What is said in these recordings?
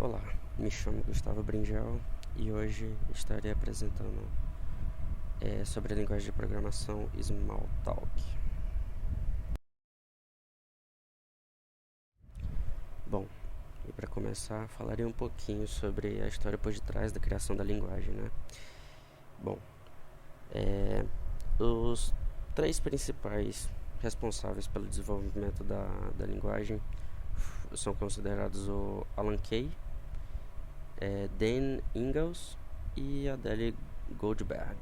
Olá, me chamo Gustavo Bringel e hoje estarei apresentando sobre a linguagem de programação Smalltalk. Bom, e para começar, falarei um pouquinho sobre a história por detrás da criação da linguagem, né? Bom, os três principais responsáveis pelo desenvolvimento da linguagem são considerados o Alan Kay, Dan Ingalls e Adele Goldberg.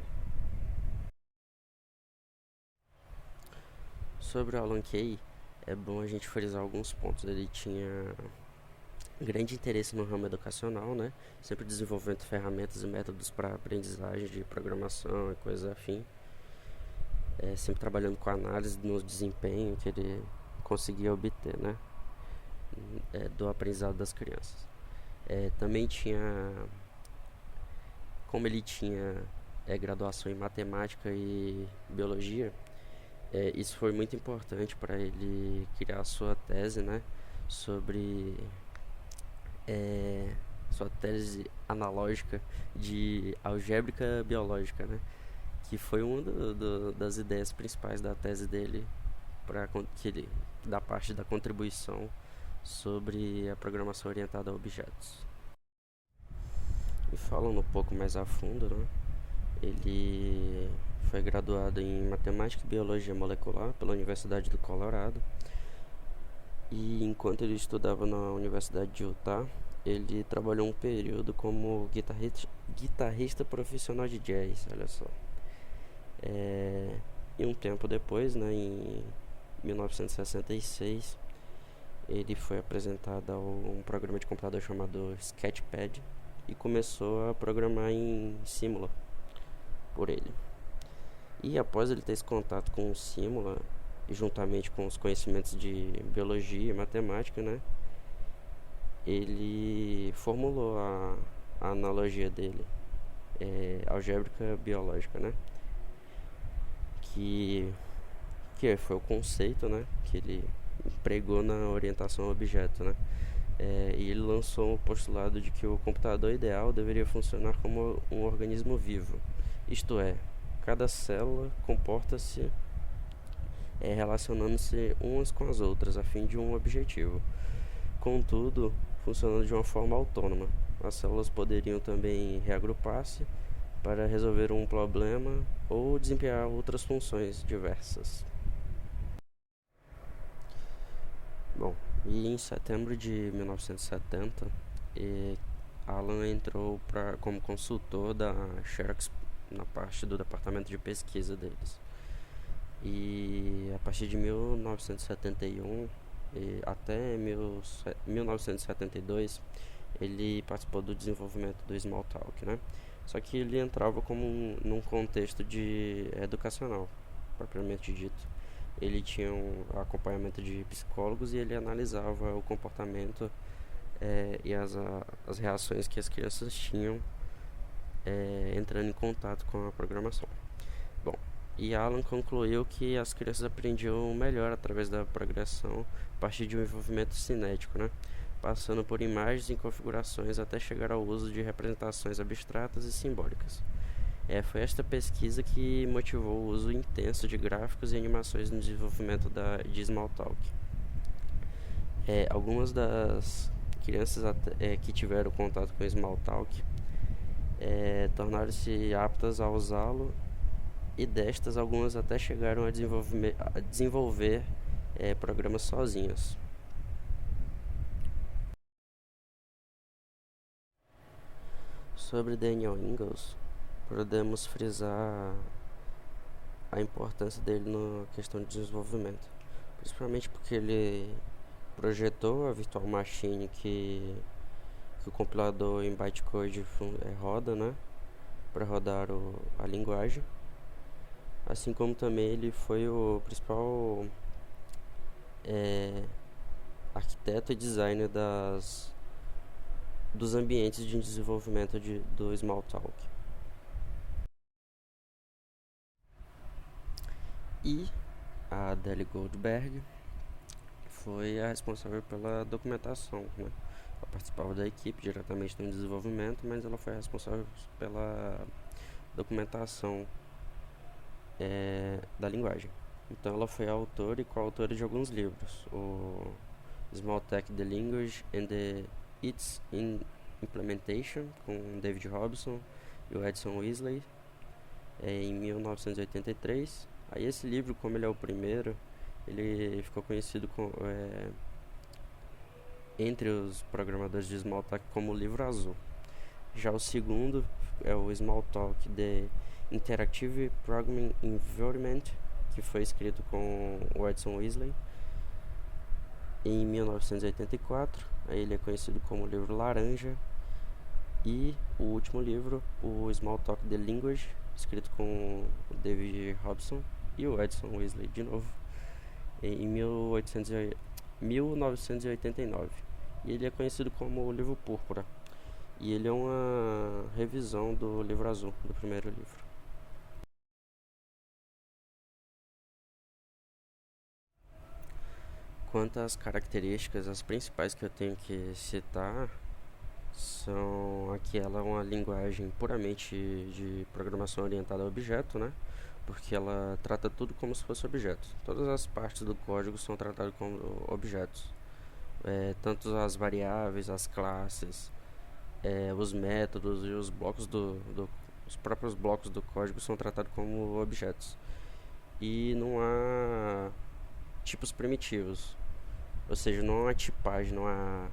Sobre o Alan Kay, é bom a gente frisar alguns pontos. Ele tinha grande interesse no ramo educacional, né? Sempre desenvolvendo ferramentas e métodos para aprendizagem de programação e coisas afim. Sempre trabalhando com análise no desempenho que ele conseguia obter, né? Do aprendizado das crianças. Também tinha, como ele tinha graduação em matemática e biologia, isso foi muito importante para ele criar a sua tese, né, sobre sua tese analógica de algébrica biológica, né, que foi uma das ideias principais da tese dele para da parte da contribuição sobre a programação orientada a objetos. E falando um pouco mais a fundo, né, ele foi graduado em Matemática e Biologia Molecular pela Universidade do Colorado. E enquanto ele estudava na Universidade de Utah, ele trabalhou um período como guitarrista profissional de jazz, olha só. E um tempo depois, né, em 1966, ele foi apresentado a um programa de computador chamado Sketchpad e começou a programar em Simula por ele. E após ele ter esse contato com o Simula, e juntamente com os conhecimentos de biologia e matemática, né, ele formulou a analogia dele, algébrica biológica, né, que foi o conceito, né, que ele empregou na orientação ao objeto, né. E ele lançou o postulado de que o computador ideal deveria funcionar como um organismo vivo, isto é, cada célula comporta-se relacionando-se umas com as outras a fim de um objetivo, contudo, funcionando de uma forma autônoma. As células poderiam também reagrupar-se para resolver um problema ou desempenhar outras funções diversas. Bom, e em setembro de 1970, Alan entrou como consultor da Xerox na parte do departamento de pesquisa deles. E a partir de 1971 até 1972, ele participou do desenvolvimento do Smalltalk, né? Só que ele entrava como num contexto de educacional, propriamente dito. Ele tinha um acompanhamento de psicólogos e ele analisava o comportamento e as reações que as crianças tinham entrando em contato com a programação. Bom, e Alan concluiu que as crianças aprendiam melhor através da progressão a partir de um envolvimento cinético, né? Passando por imagens e configurações até chegar ao uso de representações abstratas e simbólicas. Foi esta pesquisa que motivou o uso intenso de gráficos e animações no desenvolvimento de Smalltalk. Algumas das crianças que tiveram contato com Smalltalk tornaram-se aptas a usá-lo, e destas algumas até chegaram a desenvolver programas sozinhas. Sobre Daniel Ingalls, podemos frisar a importância dele na questão de desenvolvimento, principalmente porque ele projetou a Virtual Machine que o compilador em bytecode roda, né, para rodar a linguagem, assim como também ele foi o principal arquiteto e designer dos ambientes de desenvolvimento do Smalltalk. E a Adele Goldberg foi a responsável pela documentação, né, Ela participava da equipe diretamente no desenvolvimento, mas ela foi responsável pela documentação da linguagem. Então ela foi autora e coautora de alguns livros, o Smalltalk The Language and Its Implementation, com David Robson e o Edson Weasley, em 1983. Aí esse livro, como ele é o primeiro, ele ficou conhecido entre os programadores de Smalltalk como o livro azul. Já o segundo é o Smalltalk The Interactive Programming Environment, que foi escrito com o Edson Weasley em 1984. Aí ele é conhecido como o livro laranja. E o último livro, o Smalltalk The Language, escrito com o David Robson e o Edson Weasley de novo, em 1989. E ele é conhecido como o livro púrpura. E ele é uma revisão do livro azul, do primeiro livro. Quanto às características, as principais que eu tenho que citar são aqui ela é uma linguagem puramente de programação orientada a objeto, né? Porque ela trata tudo como se fosse objeto. Todas as partes do código são tratadas como objetos. Tanto as variáveis, as classes, os métodos e os blocos os próprios blocos do código são tratados como objetos. E não há tipos primitivos, ou seja, não há tipagem, não há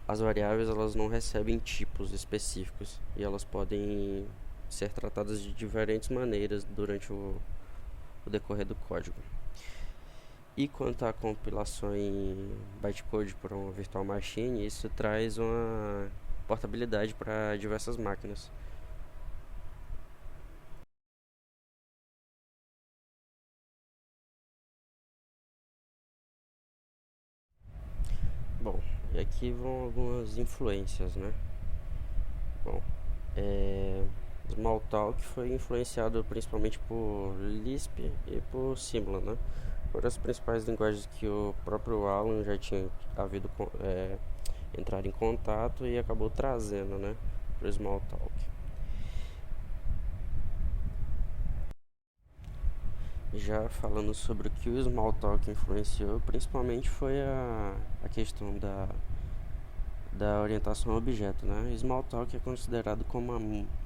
as variáveis, elas não recebem tipos específicos e elas podem ser tratadas de diferentes maneiras durante o decorrer do código. E quanto à compilação em bytecode para uma virtual machine, isso traz uma portabilidade para diversas máquinas. Bom, e aqui vão algumas influências, né? Bom, Smalltalk foi influenciado principalmente por Lisp e por Simula, né? Foram as principais linguagens que o próprio Alan já tinha havido entrar em contato e acabou trazendo, né, para o Smalltalk. Já falando sobre o que o Smalltalk influenciou, principalmente foi a questão da orientação a objeto, né? Smalltalk é considerado como a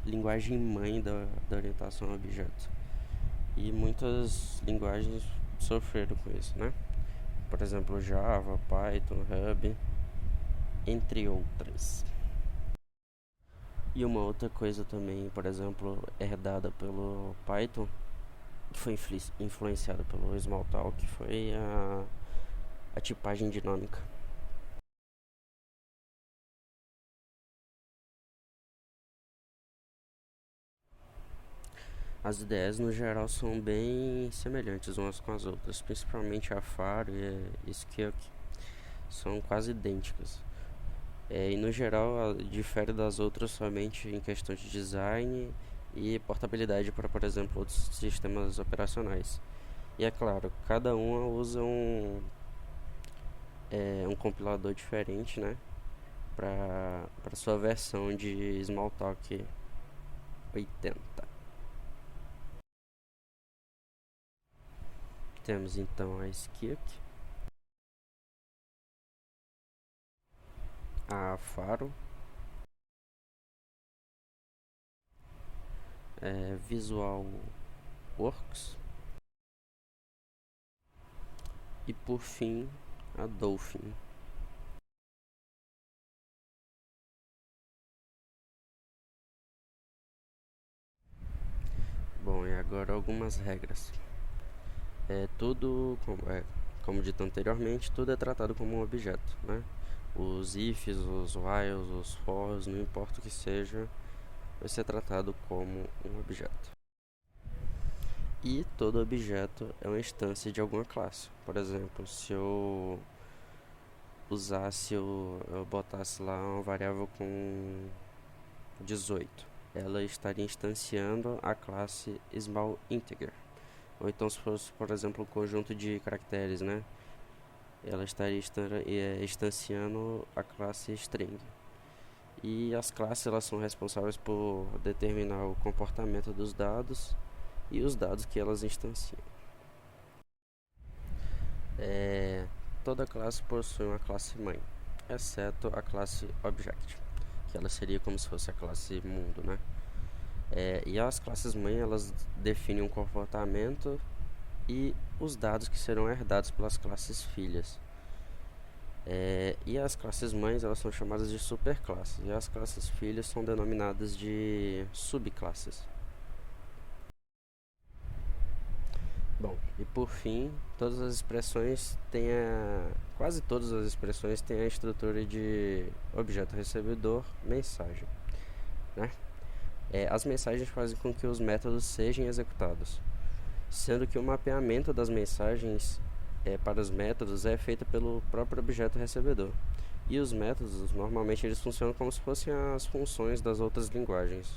linguagem mãe da orientação a objeto. E muitas linguagens sofreram com isso, né? Por exemplo, Java, Python, Ruby, entre outras. E uma outra coisa também, por exemplo, herdada pelo Python, que foi influenciada pelo Smalltalk, foi a tipagem dinâmica. As ideias no geral são bem semelhantes umas com as outras, principalmente a Faro e Skunk são quase idênticas. E no geral difere das outras somente em questão de design e portabilidade para, por exemplo, outros sistemas operacionais. E é claro, cada uma usa um compilador diferente, né, para sua versão de Smalltalk 80. Temos então a Skunk, a Faro, Visual Works e por fim a Dolphin. Bom, e agora algumas regras. Como dito anteriormente, tudo é tratado como um objeto, né? Os ifs, os whiles, os fors, não importa o que seja, vai ser tratado como um objeto. E todo objeto é uma instância de alguma classe. Por exemplo, se eu botasse lá uma variável com 18, ela estaria instanciando a classe small integer. Ou então se fosse, por exemplo, um conjunto de caracteres, né? ela estaria instanciando a classe string. E as classes elas são responsáveis por determinar o comportamento dos dados e os dados que elas instanciam. Toda classe possui uma classe mãe, exceto a classe object, que ela seria como se fosse a classe mundo, né? E as classes mãe elas definem um comportamento e os dados que serão herdados pelas classes filhas. E as classes mães elas são chamadas de superclasses e as classes filhas são denominadas de subclasses. Bom, e por fim, quase todas as expressões têm a estrutura de objeto recebedor, mensagem, né? As mensagens fazem com que os métodos sejam executados, sendo que o mapeamento das mensagens para os métodos é feito pelo próprio objeto recebedor. E os métodos, normalmente, eles funcionam como se fossem as funções das outras linguagens.